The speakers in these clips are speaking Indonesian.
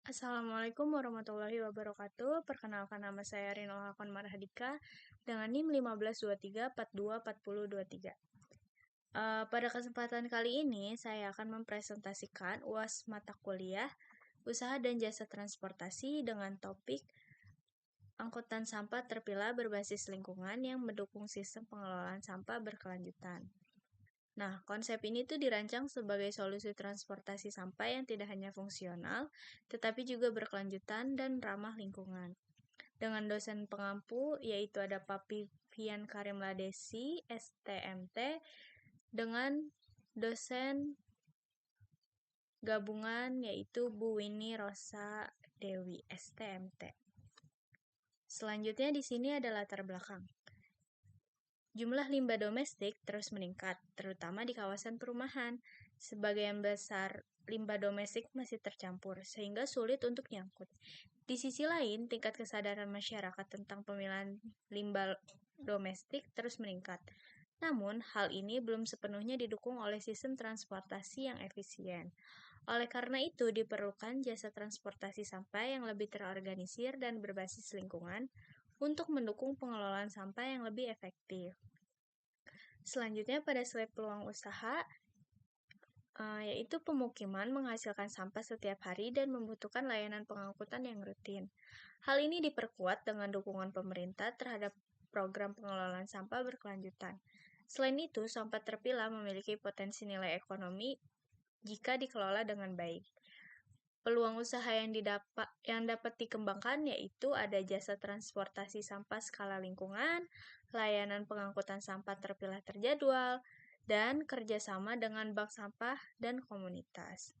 Assalamualaikum warahmatullahi wabarakatuh. Perkenalkan nama saya Rino Hakon Marhadika dengan NIM 1523424023. Pada kesempatan kali ini saya akan mempresentasikan UAS mata kuliah Usaha dan Jasa Transportasi dengan topik angkutan sampah terpilah berbasis lingkungan yang mendukung sistem pengelolaan sampah berkelanjutan. Nah, konsep ini tuh dirancang sebagai solusi transportasi sampah yang tidak hanya fungsional, tetapi juga berkelanjutan dan ramah lingkungan. Dengan dosen pengampu, yaitu ada Pak Vivian Karim Ladesi, STMT, dengan dosen gabungan, yaitu Bu Winnie Rosa Dewi, STMT. Selanjutnya di sini ada latar belakang. Jumlah limbah domestik terus meningkat, terutama di kawasan perumahan. Sebagian besar limbah domestik masih tercampur, sehingga sulit untuk nyangkut. Di sisi lain, tingkat kesadaran masyarakat tentang pemilahan limbah domestik terus meningkat. Namun, hal ini belum sepenuhnya didukung oleh sistem transportasi yang efisien. Oleh karena itu, diperlukan jasa transportasi sampah yang lebih terorganisir dan berbasis lingkungan untuk mendukung pengelolaan sampah yang lebih efektif. Selanjutnya pada slide peluang usaha, yaitu pemukiman menghasilkan sampah setiap hari dan membutuhkan layanan pengangkutan yang rutin. Hal ini diperkuat dengan dukungan pemerintah terhadap program pengelolaan sampah berkelanjutan. Selain itu, sampah terpilah memiliki potensi nilai ekonomi jika dikelola dengan baik. Peluang usaha yang dapat dikembangkan yaitu ada jasa transportasi sampah skala lingkungan, layanan pengangkutan sampah terpilah terjadwal, dan kerjasama dengan bank sampah dan komunitas.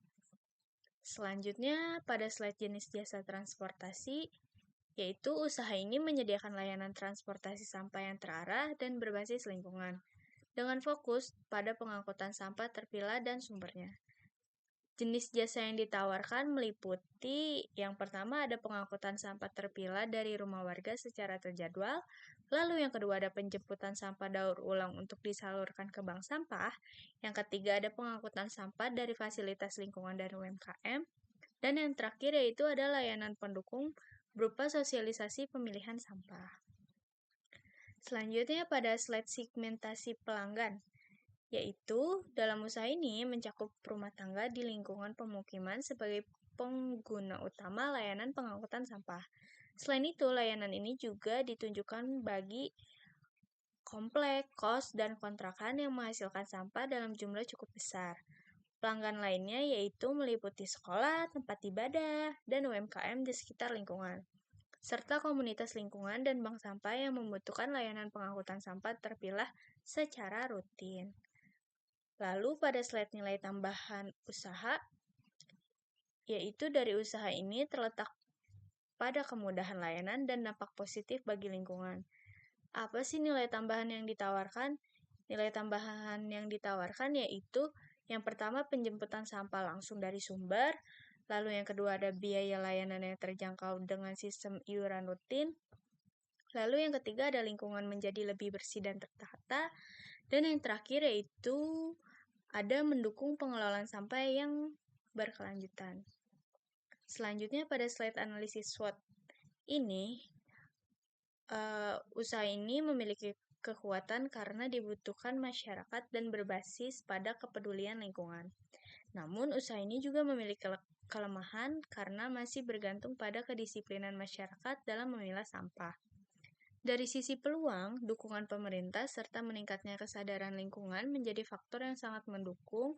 Selanjutnya, pada slide jenis jasa transportasi, yaitu usaha ini menyediakan layanan transportasi sampah yang terarah dan berbasis lingkungan, dengan fokus pada pengangkutan sampah terpilah dan sumbernya. Jenis jasa yang ditawarkan meliputi yang pertama ada pengangkutan sampah terpilah dari rumah warga secara terjadwal, lalu yang kedua ada penjemputan sampah daur ulang untuk disalurkan ke bank sampah, yang ketiga ada pengangkutan sampah dari fasilitas lingkungan dari UMKM, dan yang terakhir yaitu ada layanan pendukung berupa sosialisasi pemilihan sampah. Selanjutnya pada slide segmentasi pelanggan, yaitu dalam usaha ini mencakup rumah tangga di lingkungan pemukiman sebagai pengguna utama layanan pengangkutan sampah. Selain itu, layanan ini juga ditunjukkan bagi komplek, kos, dan kontrakan yang menghasilkan sampah dalam jumlah cukup besar. Pelanggan lainnya yaitu meliputi sekolah, tempat ibadah, dan UMKM di sekitar lingkungan, serta komunitas lingkungan dan bank sampah yang membutuhkan layanan pengangkutan sampah terpilah secara rutin. Lalu pada slide nilai tambahan usaha, yaitu dari usaha ini terletak pada kemudahan layanan dan dampak positif bagi lingkungan. Apa sih nilai tambahan yang ditawarkan? Nilai tambahan yang ditawarkan yaitu yang pertama penjemputan sampah langsung dari sumber, lalu yang kedua ada biaya layanan yang terjangkau dengan sistem iuran rutin, lalu yang ketiga ada lingkungan menjadi lebih bersih dan tertata, dan yang terakhir yaitu ada mendukung pengelolaan sampah yang berkelanjutan. Selanjutnya pada slide analisis SWOT ini, usaha ini memiliki kekuatan karena dibutuhkan masyarakat dan berbasis pada kepedulian lingkungan. Namun, usaha ini juga memiliki kelemahan karena masih bergantung pada kedisiplinan masyarakat dalam memilah sampah. Dari sisi peluang, dukungan pemerintah serta meningkatnya kesadaran lingkungan menjadi faktor yang sangat mendukung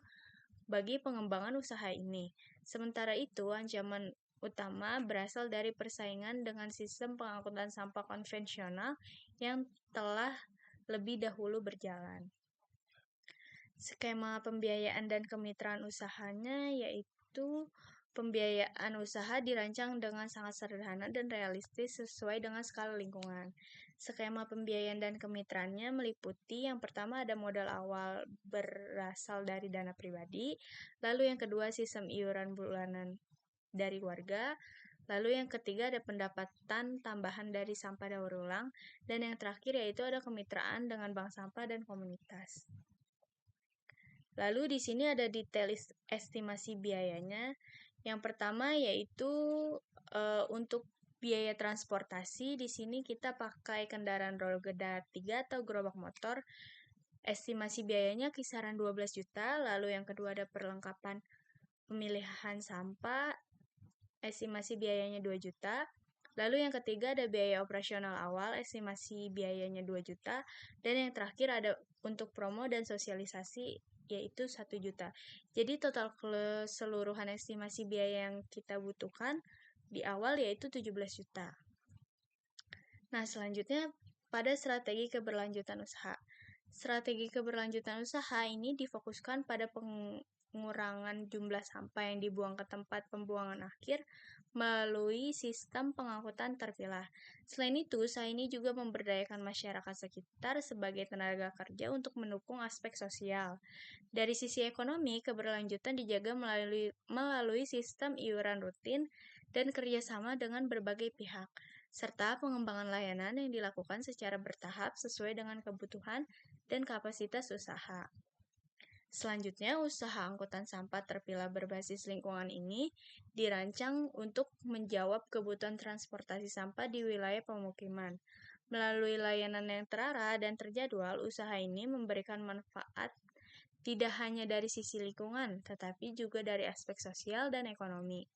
bagi pengembangan usaha ini. Sementara itu, ancaman utama berasal dari persaingan dengan sistem pengangkutan sampah konvensional yang telah lebih dahulu berjalan. Skema pembiayaan dan kemitraan usahanya yaitu pembiayaan usaha dirancang dengan sangat sederhana dan realistis sesuai dengan skala lingkungan. Skema pembiayaan dan kemitraannya meliputi yang pertama ada modal awal berasal dari dana pribadi, lalu yang kedua sistem iuran bulanan dari warga, lalu yang ketiga ada pendapatan tambahan dari sampah daur ulang, dan yang terakhir yaitu ada kemitraan dengan bank sampah dan komunitas. Lalu di sini ada detail estimasi biayanya. Yang pertama yaitu untuk biaya transportasi. Di sini kita pakai kendaraan roda 3 atau gerobak motor. Estimasi biayanya kisaran 12 juta. Lalu yang kedua ada perlengkapan pemilihan sampah. Estimasi biayanya 2 juta. Lalu yang ketiga ada biaya operasional awal, estimasi biayanya 2 juta. Dan yang terakhir ada untuk promo dan sosialisasi, yaitu 1 juta. Jadi total keseluruhan estimasi biaya yang kita butuhkan di awal yaitu 17 juta. Nah, selanjutnya pada strategi keberlanjutan usaha. Strategi keberlanjutan usaha ini difokuskan pada pengurangan jumlah sampah yang dibuang ke tempat pembuangan akhir melalui sistem pengangkutan terpilah. Selain itu, usaha ini juga memberdayakan masyarakat sekitar sebagai tenaga kerja untuk mendukung aspek sosial. Dari sisi ekonomi, keberlanjutan dijaga melalui sistem iuran rutin dan kerjasama dengan berbagai pihak, serta pengembangan layanan yang dilakukan secara bertahap sesuai dengan kebutuhan dan kapasitas usaha. Selanjutnya, usaha angkutan sampah terpilah berbasis lingkungan ini dirancang untuk menjawab kebutuhan transportasi sampah di wilayah pemukiman. Melalui layanan yang terarah dan terjadwal, usaha ini memberikan manfaat tidak hanya dari sisi lingkungan, tetapi juga dari aspek sosial dan ekonomi.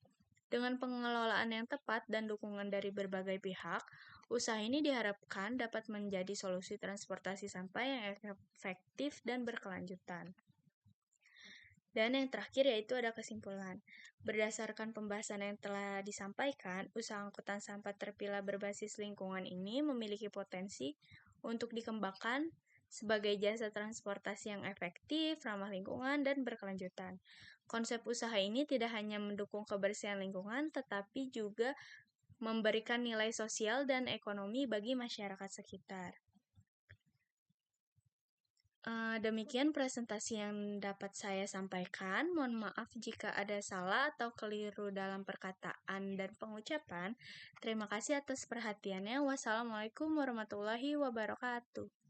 Dengan pengelolaan yang tepat dan dukungan dari berbagai pihak, usaha ini diharapkan dapat menjadi solusi transportasi sampah yang efektif dan berkelanjutan. Dan yang terakhir yaitu ada kesimpulan. Berdasarkan pembahasan yang telah disampaikan, usaha angkutan sampah terpilah berbasis lingkungan ini memiliki potensi untuk dikembangkan sebagai jasa transportasi yang efektif, ramah lingkungan, dan berkelanjutan. Konsep usaha ini tidak hanya mendukung kebersihan lingkungan, tetapi juga memberikan nilai sosial dan ekonomi bagi masyarakat sekitar. Demikian presentasi yang dapat saya sampaikan. Mohon maaf jika ada salah atau keliru dalam perkataan dan pengucapan. Terima kasih atas perhatiannya. Wassalamualaikum warahmatullahi wabarakatuh.